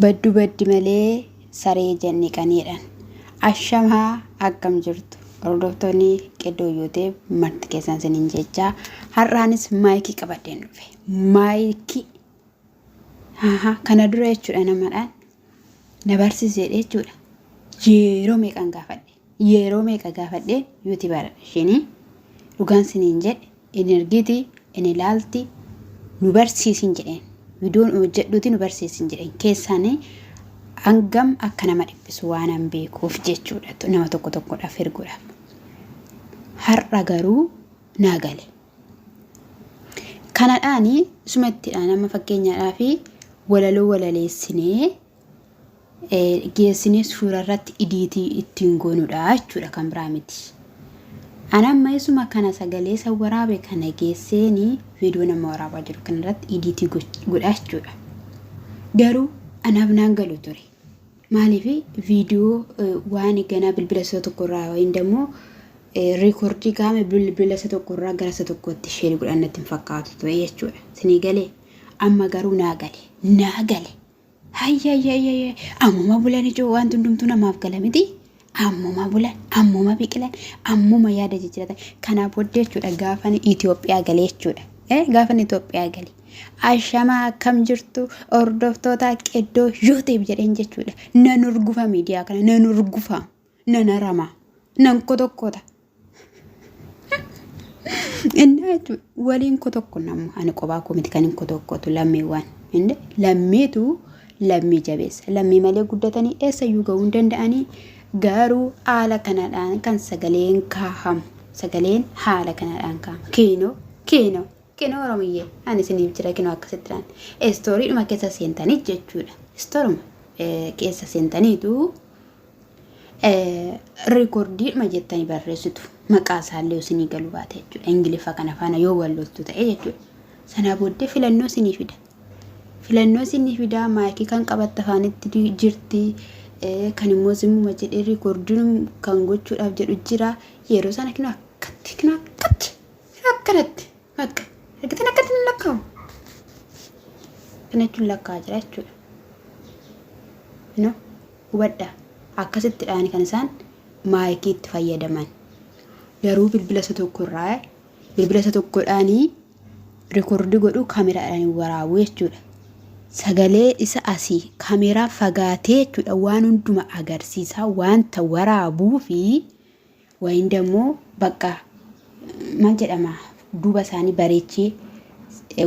baddi malee saree jenne qaniidhaan ashamaa akkam jirtu hordoftoonni qeddoo yootee marti keessan siniin jechaa har'aanis maayikii qabadheen dhufe maayikii kana dura jechuudha namadhaan na barsiisee jechuudha yeroo meeqa gaafadhe yooti bara isheenii dhugaan siniin jedhe energiitii inni ilaalti nu barsiisin jedheen viidiyoon hojjedhuuti nu barsiisin jedheen keessaanii hangam akka nama dhiphisu waan an beekuuf jechuudha nama tokkodhaaf erguudhaaf har'a garuu naa gale kanadhaanii sumattidhaan nama fakkeenyaadhaa fi walaloo walaleessinee geessinee suura irratti idiitii ittiin goonuudha jechuudha kan biraa miti. Anamma isuma kana sagalee isa waraabe kana geesseenii viidiyoo nama waraabaa jiru kanarratti idiitii godhaa jechuudha. Garuu anaaf naan galu ture. Maaliif viidiyoo waan ganaa bilbila isa tokkorraa wayin demoo riikoordii gaame bilbila isa tokkorraa gara isa tokkotti ishee godhannatti hin fakkaatu ture jechuudha. Sinii galee amma garuu naa gale. Hayyayayayay ammuma bulan ijoo waan hundumtuu namaaf gala miti. Ammuma bulan ammuma biqilan ammuma yaada jijjiiratan kana booddee jechuudha gaafan Itoophiyaa galee jechuudha. Gaafan Itoophiyaa galee ashamaa akkam jirtu hordoftoota qeddoo yooteef jedheen jechuudha. Nan urgufa miidiyaa kana nan urgufa nan arama nan kotokkota. Inna waliin kotokko namu ani qophaa komiti kan hin kotokkotu lammiiwwan inde lammiitu lammii jabeessa lammii malee guddatanii eessayyuu ga'uu hin danda'anii garuu haala kanadhaan kan sagaleen kaahamu sagaleen haala kanadhaan kaahamu keenoo oromiyyee ani isiniif jira keenoo akkasittiraan istooriidhuma keessa seentanii jechuudha istooruma keessa seentaniitu riikoordiidhuma jettanii barreessitu maqaa isaallee isinii galuu baate jechuudha ingiliffa kana faana yoo walloltu ta'e jechuudha sanaa booddee filannoo isinii fida maayikii kan qabatta afaanitti jirti kan immoo simmuma jedhee riikoordiin kan gochuudhaaf jedhu jira yeroo sana kinoo akkanatti bakka ergitan akkatti hin lakkaa'u kanachuun lakkaa'aa jira jechuudha hubadhaa akkasitti dhaani kan isaan maayikii itti fayyadaman garuu bilbila isa tokkodhaanii riikoordii godhuu kaameraadhaan waraabuu jechuudha. Sagalee isa asii kaameraa fagaatee jechuudha waan hunduma agarsiisaa wanta waraabuu fi wayin demoo bakka maal jedhama duuba isaanii bareechee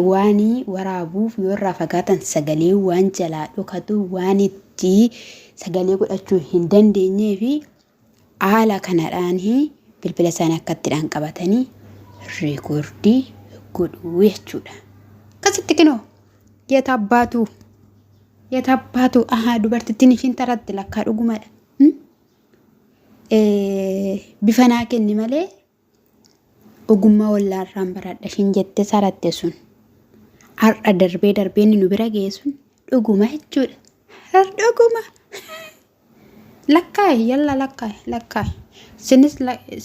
waan waraabuuf yoo irraa fagaatan sagalee waan jalaa dhokatu waan itti sagalee godhachuu hin dandeenyee fi haala kanadhaan bilbila isaanii akkattidhaan qabatanii riikoordii godhuu jechuudha. Akkasitti kinoo Yetabbatu dubartittiin ishiin taratti lakkaa dhugumadha. Bifanaa kenni malee ogummaa wallaarraan baradha ishiin jette saratte sun har'a darbee nu bira geessun dhuguma jechuudha. Dhuguma lakkaa'e yalla lakkaa'e sinis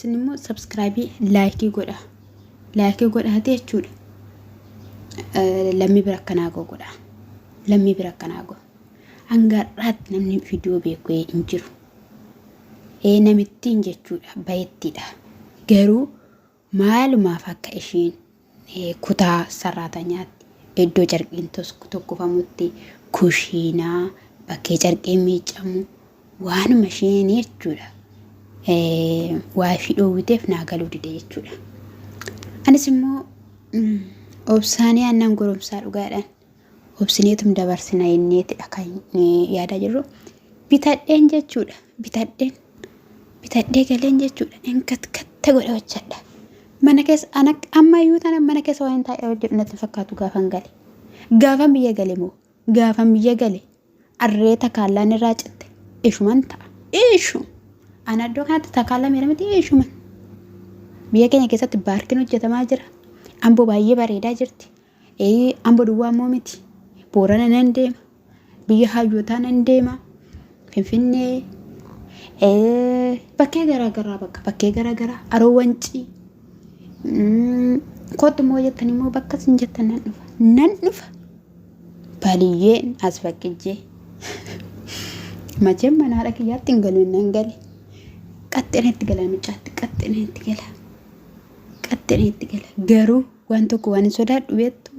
immoo sabskraayibii laayikii godhaate jechuudha. Lammii bira akkanaa godha hangarraatti namni viidiyoo beeku hin jiru namittiin jechuudha bayettiidha garuu maalumaaf akka ishiin kutaa sarraatanyaatti iddoo carqiin tokkofamutti kushiinaa bakkee carqiin miicamu waanuma isheen jechuudha waayifii dhoowwiteef naa galuu dide jechuudha. Anis immoo obsaanii aannan goromsaa dhugaadhaan obsineetum dabarsina inneetidha kan yaadaa jirru bitadheen jechuudha bitadhee galeen jechuudha inkatta godha hojjedha mana keessa ammayyuu tana mana keessa waan taa'ee jedhu natti fakkaatu gaafan biyya gale arree takaallaan irraa citte ishuman ta'a ana iddoo kanatti takaallaan meedhamatti ishuman biyya keenya keessatti baarkiin hojjetamaa jira. Amboo baay'ee bareedaa jirti. Amboo duwwaa immoo miti. Boorana nan deema. Biyya hayyootaa nan deema. Finfinnee bakkee garaagaraa Aroo Wancii kootu immoo jettan immoo bakka sin jettan nan dhufa. Baaliyyeen as fakkijjee Macam mana ada kiyat tinggalin nanggal. Qaxxenetti gala micaatti qaxxenetti gala garuu waan tokko waan sodaadhu beektu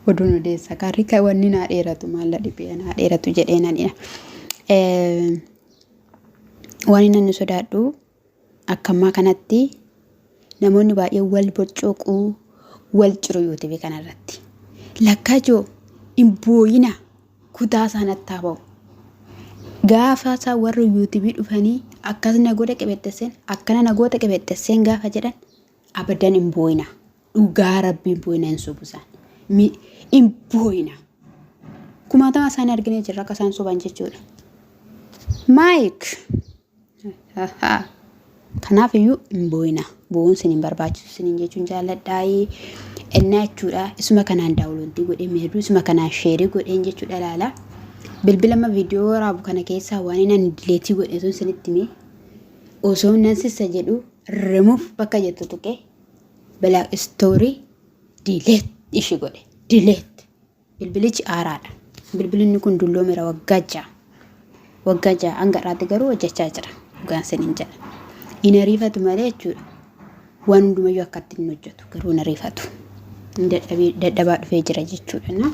oduun odeessa karrika wanni naa dheeratu maalla dhibee naa dheeratu jedhee nanidha. Waan inni sodaadhu akkammaa kanatti namoonni baay'ee wal boccooquu wal ciru YouTube kanarratti lakkajoo imbooyina kutaa sanatti taaba'u. Gaafa isaa warra YouTube dhufanii akkas nagoota qabettesen akkana nagoota qabettesen gaafa jedhan abadan imbooyina dhugaa rabbiin booyina hin sobusan imbooyina kumaatama isaan argine jirra akka isaan soban jechuudha. Mike kanaaf iyyuu imbooyina boon sinin barbaachisu sinin jechuun jaalladhaayii ennaa jechuudha. Isuma kanaan daawwantii godhee meeduu isuma kanaan sheerii godheen jechuudha laala. Bilbilama viidiyoo waraabu kana keessaa waan inni dileetii godhe sun sinitti mee osoo nan sissa jedhu remove bakka jettu tuqe black story delete ishi godhe delete. Bilbilichi aaraadha. Bilbilinni kun dulloomeera waggaa ja'a hanga irraatti garuu hojjechaa jira dhugaan sinin jedha. Inni ariifatu malee jechuudha waan hundumayyuu akkatti hin hojjetu garuu hin ariifatu dadhabaa dhufee jira jechuudha.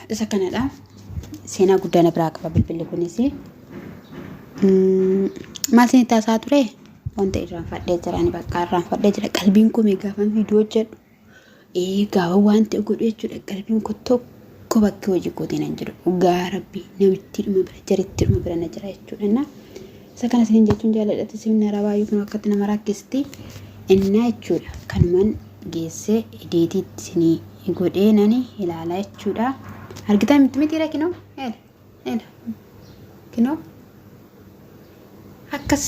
Isa kanadha seenaa guddaa na biraa qaba bilbilli kunis maal isin taasaa ture wanta irraanfadhee jirani bakka irraanfadhee jira qalbiin koo meegaafan viidiyoo jedhu gaafa waan ta'e godhu jechuudha. Qalbiin koo tokko bakka hojii kootiin hin jiru dhugaa rabbii namitti dhuma bira jaritti dhuma bira na jira jechuudha. Isa kana isin jechuun jaalladhatti isin rabaayyuu kun akkatti nama rakkisti innaa jechuudha. Kanumaan geessee ideetiitti isinii godhee nani ilaalaa jechuudha. Argitaa miti rakinoo kinoo akkas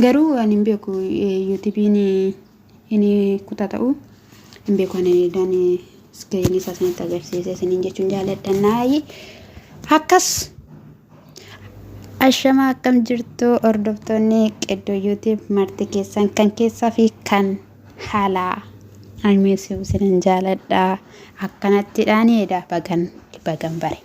garuu ani beeku YouTube'n ini kutaa ta'u hin beeku ani dani screen isaa sanitti agarsiise isiniin jechuun jaalladhannaayi akkas. Ashama akkam jirtu hordoftoonni Qeddoo YouTube marti keessan kan keessaa fi kan haalaa almeesuu sinin jaaladha akkanatti dhaaniidha bagan bare.